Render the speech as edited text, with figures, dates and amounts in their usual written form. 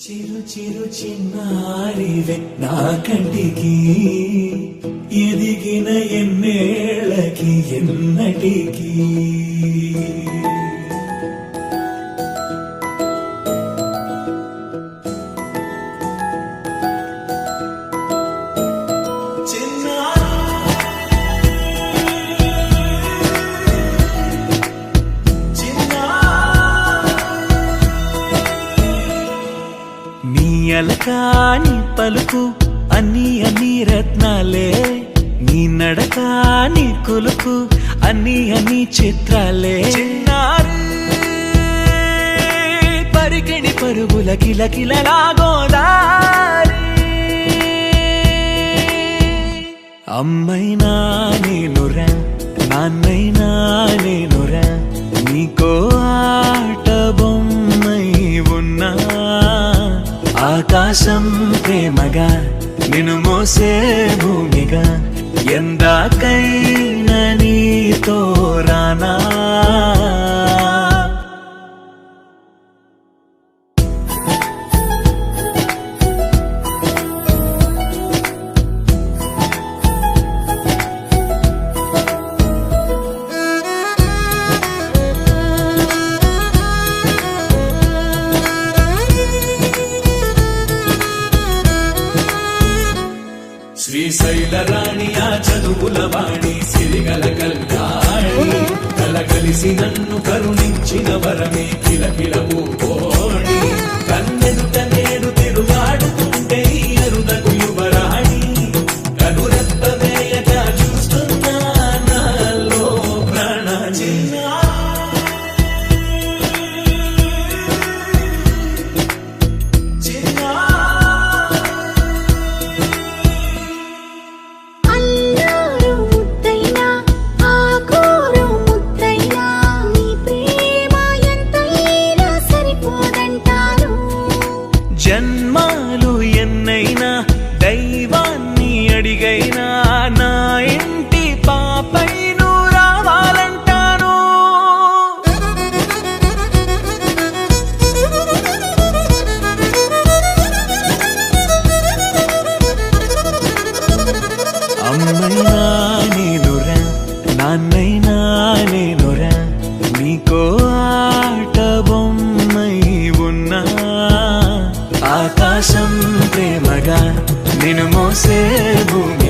చిరు చిరు చిన్నారివే నా కంటికి ఎదిగిన ఎన్నేళ్ళకి ఎన్నటికి అలకాని పలుకు అన్ని అన్ని రత్నాలే నీ నడక నీ కొలుకు అన్ని అన్ని చిత్రాలే చిన్నారు పరికిణి పరుగుల కిలకిలలా గోదారి అమ్మైనా నేనురా నాన్నైనా నేనురా నీకో ఆట బొమ్మై ఉన్నా ఆకాశం ప్రేమగా నిన్ను మోసే భూమిగా ఎందాకైనా నీతో రానా శ్రీశైల రాణి ఆ చదువుల వాణి సిరిగల కళ్యాణి కలగలిసి నన్ను కరుణించిన వరమే కిలకిలవు కోణి కన్నెదుట నేడు తిరుగాడుతుంటే అరుదగు యువరాణి కనురెప్ప వేయక చూస్తున్నా నాలో ప్రాణ జన్మాలు ఎన్నైనా దైవాన్ని అడిగైనా నా ఇంటి పాపై నువ్వు రావాలంటాను అమ్మైనా నేనురా నాన్నైనా నేనురా నీకో ఆట బొమ్మై ఉన్నా ఆకాశం ప్రేమగా నిన్ను మోసే భూమి